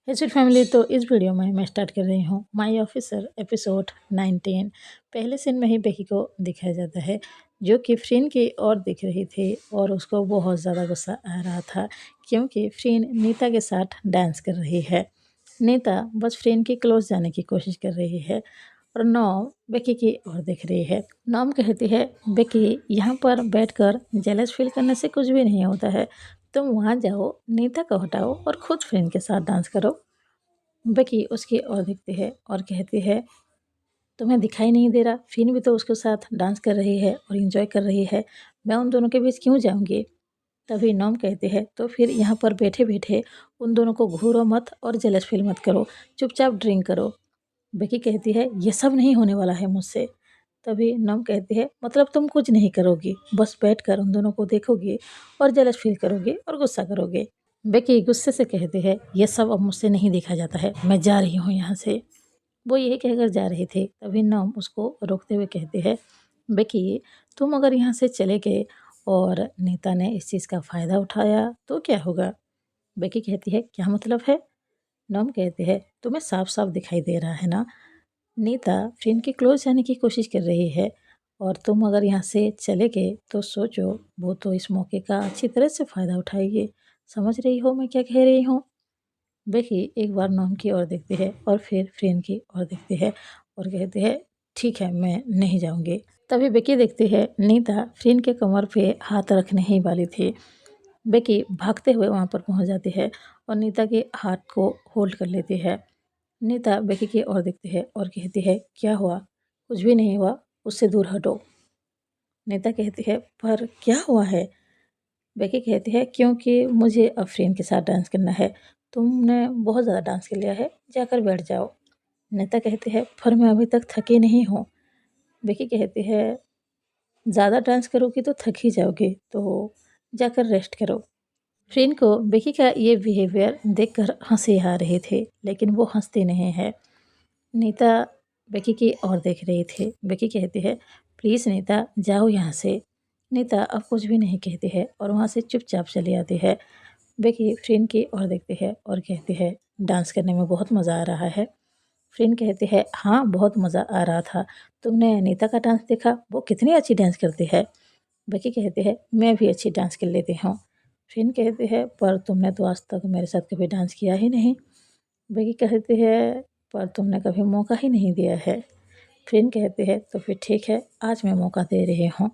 हे sweet family, तो इस video में मैं स्टार्ट कर रही हूँ माय ऑफिसर एपिसोड 19। पहले सीन में ही बेकी को दिखाया जाता है जो कि फ्रीन की ओर दिख रही थी और उसको बहुत ज़्यादा गुस्सा आ रहा था क्योंकि फ्रीन नीता के साथ डांस कर रही है। नीता बस फ्रीन की क्लोज जाने की कोशिश कर रही है और नॉम बेकी की ओर देख रही है। नॉम कहती है, बेकी यहाँ पर बैठकर जेलस फील करने से कुछ भी नहीं होता है, तुम वहाँ जाओ, नीता को हटाओ और खुद फ्रेंड के साथ डांस करो। बेकी उसकी ओर देखती है और कहती है, तुम्हें दिखाई नहीं दे रहा, फिन भी तो उसके साथ डांस कर रही है और इंजॉय कर रही है, मैं उन दोनों के बीच क्यों जाऊंगी। तभी नॉम कहते हैं, तो फिर यहाँ पर बैठे बैठे उन दोनों को घूरो मत और जेलस फील मत करो, चुपचाप ड्रिंक करो। बेकी कहती है, ये सब नहीं होने वाला है मुझसे। तभी नॉम कहती है, मतलब तुम कुछ नहीं करोगी, बस बैठकर उन दोनों को देखोगी और जेलस फील करोगे और गुस्सा करोगे। बेकी गुस्से से कहती है, ये सब अब मुझसे नहीं देखा जाता है, मैं जा रही हूँ यहाँ से। वो यही कहकर जा रही थी, तभी नॉम उसको रोकते हुए कहती है, बेकी तुम अगर यहाँ से चले गए और नीता ने इस चीज़ का फ़ायदा उठाया तो क्या होगा। बेकी कहती है, क्या मतलब है। नॉम कहती है, तुम्हें साफ साफ दिखाई दे रहा है ना, नीता फ्रेंड के क्लोज जाने की कोशिश कर रही है और तुम अगर यहाँ से चले गए तो सोचो, वो तो इस मौके का अच्छी तरह से फ़ायदा उठाएगी। समझ रही हो मैं क्या कह रही हूँ। बेकी एक बार नॉम की ओर देखती है और फिर फ्रेंड की ओर देखती है और कहती है, ठीक है मैं नहीं जाऊँगी। तभी बेकी देखती है नीता फ्रेंड के कमर पे हाथ रखने ही वाली थी। बेकी भागते हुए वहाँ पर पहुँच जाती है और नीता के हाथ को होल्ड कर लेती है। नीता बेकी की ओर देखती है और कहती है, क्या हुआ। कुछ भी नहीं हुआ, उससे दूर हटो। नीता कहती है, पर क्या हुआ है। बेकी कहती है, क्योंकि मुझे अब फ्रेंड के साथ डांस करना है, तुमने बहुत ज़्यादा डांस कर लिया है, जाकर बैठ जाओ। नीता कहती है, पर मैं अभी तक थकी नहीं हूँ। बेकी कहती है, ज़्यादा डांस करोगी तो थक ही जाओगी, तो जाकर रेस्ट करो। फ्रेंड को बेकी का ये बिहेवियर देखकर हंसी आ रही थी, लेकिन वो हंसती नहीं है। नीता बेकी की ओर देख रही थी। बेकी कहती है, प्लीज़ नीता जाओ यहाँ से। नीता अब कुछ भी नहीं कहती है और वहाँ से चुपचाप चली आती है। बेकी फ्रेंड की ओर देखती है और कहती है, डांस करने में बहुत मज़ा आ रहा है। फ्रेंड कहती है, हाँ बहुत मज़ा आ रहा था, तुमने नीता का डांस देखा, वो कितनी अच्छी डांस करती है। बेकी कहती है, मैं भी अच्छी डांस कर लेती हूँ। फ्रेंड कहती है, पर तुमने तो आज तक मेरे साथ कभी डांस किया ही नहीं। बेकी कहती है, पर तुमने कभी मौका ही नहीं दिया है। फ्रेंड कहती है, तो फिर ठीक है, आज मैं मौका दे रही हूँ।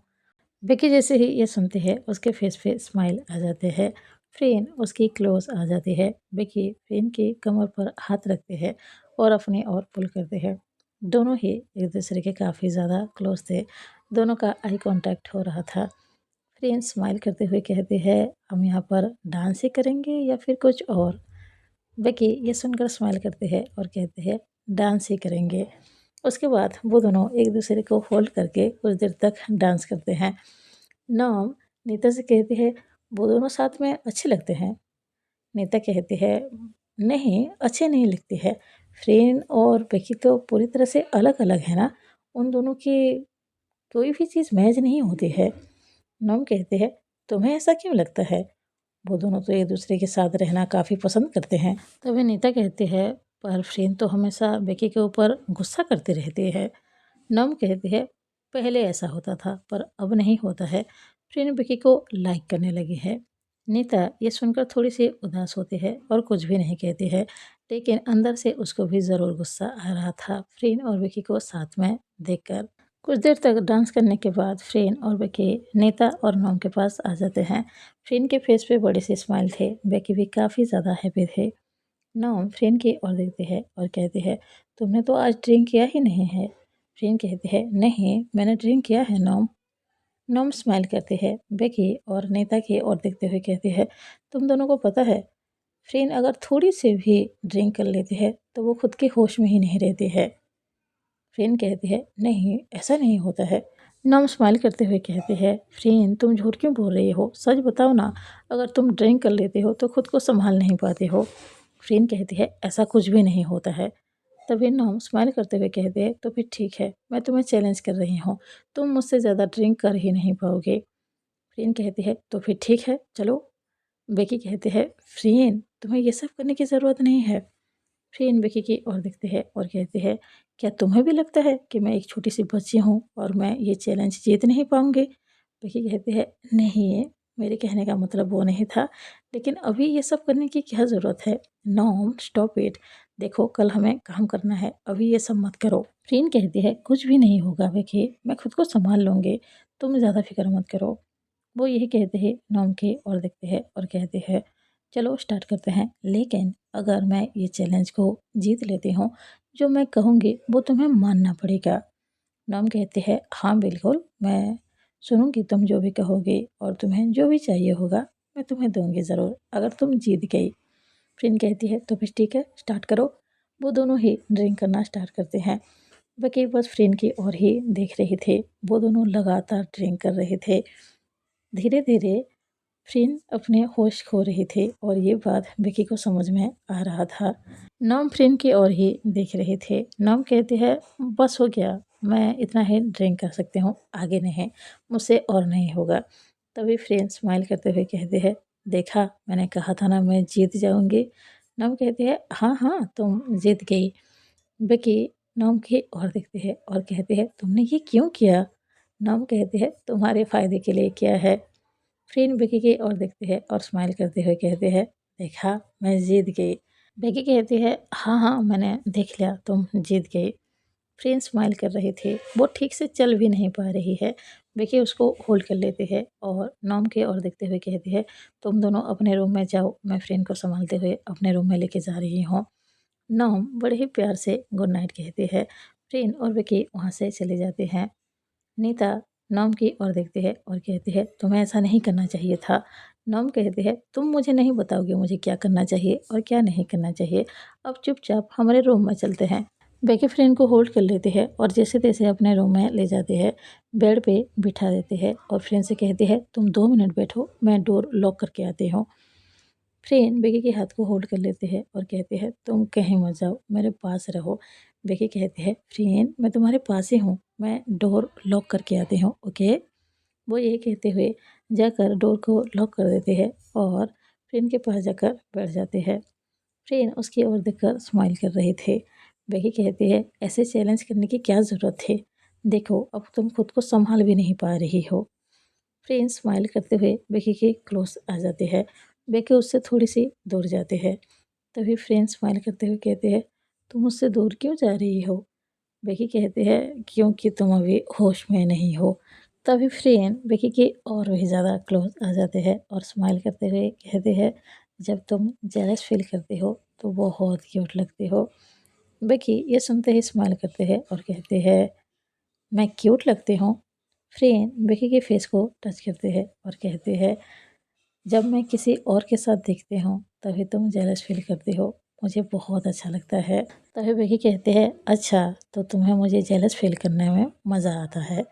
बेकी जैसे ही ये सुनती है उसके फेस पे स्माइल आ जाते हैं। फ्रेंड उसकी क्लोज आ जाती है। बेकी फ्रेंड की कमर पर हाथ रखते हैं और अपनी ओर पुल करते हैं। दोनों ही एक दूसरे के काफ़ी ज़्यादा क्लोज थे। दोनों का आई कांटेक्ट हो रहा था। फ्रेंड स्माइल करते हुए कहते हैं, हम यहाँ पर डांस ही करेंगे या फिर कुछ और। बेकी ये सुनकर स्माइल करते हैं और कहते हैं, डांस ही करेंगे। उसके बाद वो दोनों एक दूसरे को होल्ड करके कुछ देर तक डांस करते हैं। नॉम नीता से कहती है, वो दोनों साथ में अच्छे लगते हैं। नीता कहती है, नहीं अच्छे नहीं लगते हैं, फ्रेंड और बेकी तो पूरी तरह से अलग अलग है ना, उन दोनों की कोई भी चीज़ मैच नहीं होती है। नॉम कहते हैं, तुम्हें ऐसा क्यों लगता है, वो दोनों तो एक दूसरे के साथ रहना काफ़ी पसंद करते हैं। तभी नीता कहती है, पर फ्रेंड तो हमेशा बेकी के ऊपर गुस्सा करती रहती है। नम कहती है, पहले ऐसा होता था पर अब नहीं होता है, फ्रेंड बेकी को लाइक करने लगी है। नीता ये सुनकर थोड़ी सी उदास होती है और कुछ भी नहीं कहती है, लेकिन अंदर से उसको भी ज़रूर गुस्सा आ रहा था फ्रेंड और बेकी को साथ में देखकर। कुछ देर तक डांस करने के बाद फ्रेंड और बेकी नीता और नॉम के पास आ जाते हैं। फ्रेंड के फेस पे बड़े से स्माइल थे, बेकी भी काफ़ी ज़्यादा हैप्पी थे। नॉम फ्रेंड की ओर देखती है और कहती है, तुमने तो आज ड्रिंक किया ही नहीं है। फ्रेंड कहती है, नहीं मैंने ड्रिंक किया है नॉम। नॉम स्माइल करती है। बेकी और नीता की ओर देखते हुए कहती है, तुम दोनों को पता है, फ्रेंड अगर थोड़ी सी भी ड्रिंक कर लेती है तो वो खुद के होश में ही नहीं रहती है। फ्रेंड कहती है, नहीं ऐसा नहीं होता है। नॉम स्माइल करते हुए कहती है, फ्रेंड तुम झूठ क्यों बोल रही हो, सच बताओ ना, अगर तुम ड्रिंक कर लेते हो तो खुद को संभाल नहीं पाते हो। फ्रेंड कहती है, ऐसा कुछ भी नहीं होता है। तभी नॉम स्माइल करते हुए कहते हैं, तो फिर ठीक है, मैं तुम्हें चैलेंज कर रही हूँ, तुम मुझसे ज़्यादा ड्रिंक कर ही नहीं पाओगे। फ्रेंड कहती है, तो फिर ठीक है चलो। बेकी कहती है, फ्रेंड तुम्हें ये सब करने की ज़रूरत नहीं है। फ्रेंड विकी की ओर देखती है और कहती है, क्या तुम्हें भी लगता है कि मैं एक छोटी सी बच्ची हूँ और मैं ये चैलेंज जीत नहीं पाऊंगी? विकी कहती है, नहीं, मेरे कहने का मतलब वो नहीं था, लेकिन अभी ये सब करने की क्या ज़रूरत है? No, stop it. देखो, कल हमें काम करना है, अभी ये सब मत करो। फ्रेंड कहती है, कुछ भी नहीं होगा विकी, मैं खुद को संभाल लूंगी, तुम ज़्यादा फिक्र मत करो। वो यही कहते हैं नॉम की और देखते हैं और कहते हैं, चलो स्टार्ट करते हैं, लेकिन अगर मैं ये चैलेंज को जीत लेती हूँ, जो मैं कहूँगी वो तुम्हें मानना पड़ेगा। नॉम कहते हैं, हाँ बिल्कुल, मैं सुनूंगी तुम जो भी कहोगे और तुम्हें जो भी चाहिए होगा मैं तुम्हें दूंगी ज़रूर, अगर तुम जीत गई। फ्रेंड कहती है, तो फिर ठीक है, स्टार्ट करो। वो दोनों ही ड्रिंक करना स्टार्ट करते हैं। वकी बस फ्रेंड की ओर ही देख रहे थे, वो दोनों लगातार ड्रिंक कर रहे थे। धीरे धीरे फ्रेंड अपने होश खो रहे थे और ये बात विकी को समझ में आ रहा था। नॉम फ्रेंड की ओर ही देख रहे थे। नॉम कहते हैं, बस हो गया, मैं इतना ही ड्रिंक कर सकती हूँ, आगे नहीं, मुझसे और नहीं होगा। तभी फ्रेंड स्माइल करते हुए कहते हैं, देखा, मैंने कहा था ना मैं जीत जाऊंगी। नॉम कहते हैं, हाँ हाँ, तुम जीत गई। विकी नॉम की ओर देखते हैं और कहते हैं, तुमने ये क्यों किया? नॉम कहते हैं, तुम्हारे फायदे के लिए किया है। फ्रेंड बेकी की ओर देखते हैं और स्माइल करते हुए कहते हैं, देखा, मैं जीत गई। बेकी कहती है, हाँ हाँ, मैंने देख लिया, तुम जीत गई। फ्रेंड स्माइल कर रहे थे, वो ठीक से चल भी नहीं पा रही है। बेकी उसको होल्ड कर लेते हैं और नॉम की ओर देखते हुए कहती है, तुम दोनों अपने रूम में जाओ, मैं फ्रेंड को संभालते हुए अपने रूम में लेके जा रही हूँ। नॉम बड़े ही प्यार से गुड नाइट कहते हैं। फ्रेंड और बेकी वहाँ से चले जाते हैं। नीता नॉम की ओर देखती है और कहती है, तुम्हें ऐसा नहीं करना चाहिए था। नॉम कहती है, तुम मुझे नहीं बताओगे मुझे क्या करना चाहिए और क्या नहीं करना चाहिए, अब चुपचाप हमारे रूम में चलते हैं। बेकी फ्रेंड को होल्ड कर लेते हैं और जैसे तैसे अपने रूम में ले जाते हैं, बेड पे बिठा देते हैं और फ्रेंड से कहती है, तुम 2 मिनट बैठो, मैं डोर लॉक करके आती हूँ। फ्रेंड बेकी के हाथ को होल्ड कर लेते हैं और कहते हैं, तुम कहीं मत जाओ, मेरे पास रहो। बेकी कहते हैं, फ्रेंड मैं तुम्हारे पास ही हूँ, मैं डोर लॉक करके आती हूँ, ओके। वो ये कहते हुए जाकर डोर को लॉक कर देते हैं और फ्रेंड के पास जाकर बैठ जाते हैं। फ्रेंड उसकी ओर देखकर स्माइल कर रहे थे। बेकी कहती है, ऐसे चैलेंज करने की क्या ज़रूरत है, देखो अब तुम खुद को संभाल भी नहीं पा रही हो। फ्रेंड स्माइल करते हुए बेकी के क्लोज आ जाते हैं। बेकी उससे थोड़ी सी दूर जाते हैं। तभी फ्रेंड स्माइल करते हुए कहते हैं, तुम मुझसे दूर क्यों जा रही हो? बेकी कहते हैं, क्योंकि तुम अभी होश में नहीं हो। तभी फ्रेंड बेकी के और भी ज़्यादा क्लोज आ जाते हैं और स्माइल करते हुए कहते हैं, जब तुम जेलस फील करते हो तो बहुत क्यूट लगते हो। बेकी ये सुनते ही स्माइल करते हैं और कहते हैं, मैं क्यूट लगती हूँ? फ्रेंड बेकी के फेस को टच करते हैं और कहते हैं, जब मैं किसी और के साथ देखती हूँ तभी तुम जेलस फील करती हो, मुझे बहुत अच्छा लगता है। तभी बेकी कहते हैं, अच्छा, तो तुम्हें मुझे जेलस फील करने में मज़ा आता है।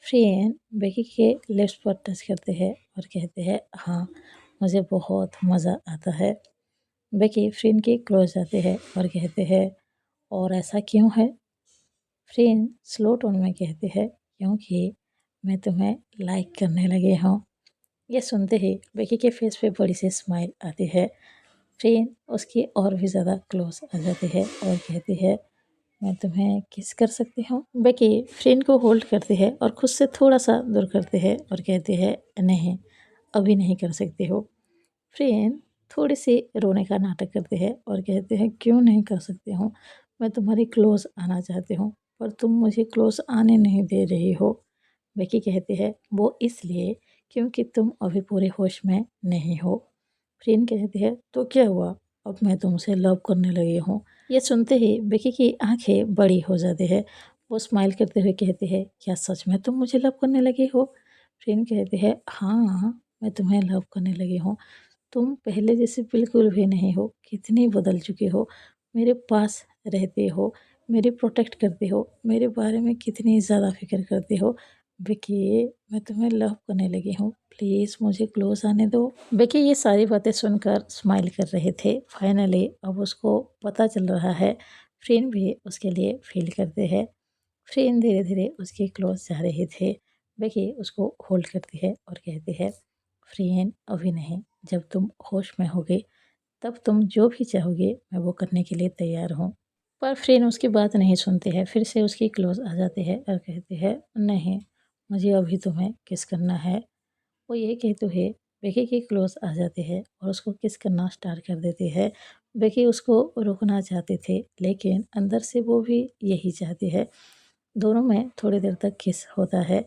फ्रेंड बेकी के लिप्स पर टच करते हैं और कहते हैं, हाँ, मुझे बहुत मज़ा आता है। बेकी फ्रेंड के क्लोज जाते हैं और कहते हैं, और ऐसा क्यों है? फ्रेंड स्लो टोन में कहते हैं, क्योंकि मैं तुम्हें लाइक करने लगी हूँ। ये सुनते ही बेकी के फेस पे बड़ी सी स्माइल आती है। फ्रेंड उसकी और भी ज़्यादा क्लोज आ जाती है और कहती है, मैं तुम्हें किस कर सकती हूँ? बेकी फ्रेंड को होल्ड करती है और खुद से थोड़ा सा दूर करती है और कहती है, नहीं, अभी नहीं कर सकती हो। फ्रेंड थोड़ी सी रोने का नाटक करते हैं और कहते हैं, क्यों नहीं कर सकती हूँ, मैं तुम्हारी क्लोज आना चाहती हूँ, पर तुम मुझे क्लोज आने नहीं दे रही हो। बेकी कहती है, वो इसलिए क्योंकि तुम अभी पूरे होश में नहीं हो। फ्रेंड कहती है, तो क्या हुआ, अब मैं तुमसे लव करने लगी हूँ। ये सुनते ही बेकी की आंखें बड़ी हो जाती है। वो स्माइल करते हुए कहती है, क्या सच में तुम मुझे लव करने लगी हो? फ्रेंड कहती है, हाँ, मैं तुम्हें लव करने लगी हूँ, तुम पहले जैसे बिल्कुल भी नहीं हो, कितनी बदल चुके हो, मेरे पास रहते हो, मेरी प्रोटेक्ट करते हो, मेरे बारे में कितनी ज़्यादा फिक्र करते हो। विकी, मैं तुम्हें लव करने लगी हूँ, प्लीज़ मुझे क्लोज आने दो। विकी ये सारी बातें सुनकर स्माइल कर रहे थे। फाइनली अब उसको पता चल रहा है, फ्रेंड भी उसके लिए फील करते हैं। फ्रेंड धीरे धीरे उसके क्लोज जा रहे थे। विकी उसको होल्ड करती है और कहती है, फ्रेंड अभी नहीं, जब तुम होश में होगे तब तुम जो भी चाहोगे मैं वो करने के लिए तैयार हूँ। पर फ्रेंड उसकी बात नहीं सुनती है, फिर से उसकी क्लोज़ आ जाती है और कहती है, नहीं, मुझे अभी तुम्हें किस करना है। वो ये कहते हुए बेकी के क्लोज़ आ जाती है और उसको किस करना स्टार्ट कर देती है। बेकी उसको रोकना चाहते थे, लेकिन अंदर से वो भी यही चाहती है। दोनों में थोड़ी देर तक किस होता है।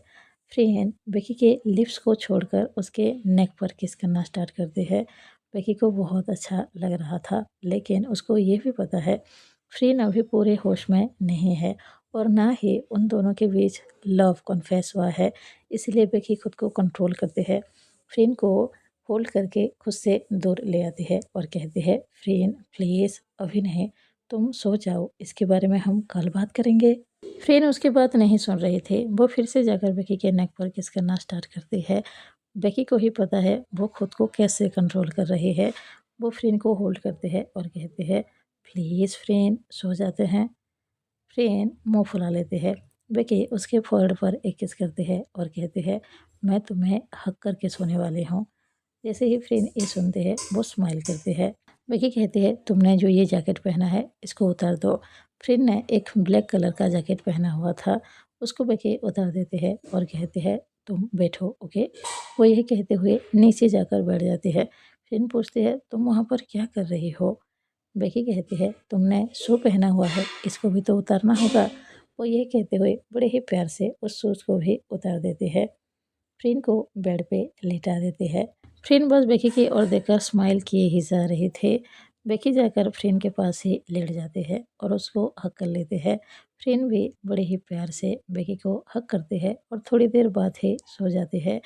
फ्रेन बेकी के लिप्स को छोड़कर उसके नेक पर किस करना स्टार्ट करती है। बेकी को बहुत अच्छा लग रहा था, लेकिन उसको ये भी पता है फ्रेन अभी पूरे होश में नहीं है और ना ही उन दोनों के बीच लव कन्फेस हुआ है। इसलिए बेकी खुद को कंट्रोल करती है। फ्रेन को होल्ड करके खुद से दूर ले आती है और कहती है, फ्रेन प्लीज़ अभी नहीं, तुम सो जाओ, इसके बारे में हम कल बात करेंगे। फ्रेन उसकी बात नहीं सुन रही थी। वो फिर से जाकर बेकी के नेक पर किस करना स्टार्ट करती है। बेकी को ही पता है वो खुद को कैसे कंट्रोल कर रही है। वो फ्रेन को होल्ड करते हैं और कहते हैं, प्लीज़ फ्रेन सो जाते हैं। फ्रेन मुँह फुला लेते हैं। बेकी उसके फोrehead पर एक किस करती है और कहती है, मैं तुम्हें हग करके सोने वाली हूँ। जैसे ही फ्रेन ये सुनते हैं वो स्माइल करते हैं। बेकी कहती है, तुमने जो ये जैकेट पहना है इसको उतार दो। फ्रेन ने एक ब्लैक कलर का जैकेट पहना हुआ था, उसको बेकी उतार देते हैं और कहते हैं, तुम बैठो, ओके। वो यही कहते हुए नीचे जाकर बैठ जाती है। फ्रेन पूछती है, तुम वहाँ पर क्या कर रही हो। बेकी कहती है, तुमने शू पहना हुआ है, इसको भी तो उतारना होगा। वो ये कहते हुए बड़े ही प्यार से उस शूज़ को भी उतार देती है। फ्रेन को बेड पे लेटा देते हैं। फ्रेन बस बेकी की ओर देखकर स्माइल किए ही जा रहे थे। बेकी जाकर फ्रेन के पास ही लेट जाते हैं और उसको हग कर लेते हैं। फ्रेन भी बड़े ही प्यार से बेकी को हग करते हैं और थोड़ी देर बाद ही सो जाते हैं।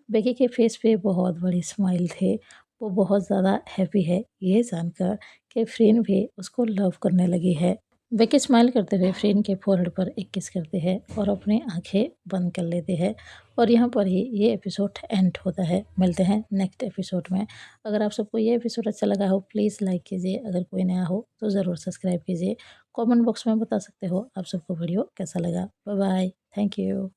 बेकी के फेस पे बहुत बड़ी स्माइल थे। वो बहुत ज़्यादा हैप्पी है ये जानकर कि फ्रेन भी उसको लव करने लगी है। बेकी स्माइल करते हुए फ्रेन के फोrehead पर एक किस करते हैं और अपनी आंखें बंद कर लेते हैं और यहाँ पर ही ये एपिसोड एंड होता है। मिलते हैं नेक्स्ट एपिसोड में। अगर आप सबको ये एपिसोड अच्छा लगा हो प्लीज़ लाइक कीजिए, अगर कोई नया हो तो ज़रूर सब्सक्राइब कीजिए। कमेंट बॉक्स में बता सकते हो आप सबको वीडियो कैसा लगा। Bye bye, thank you.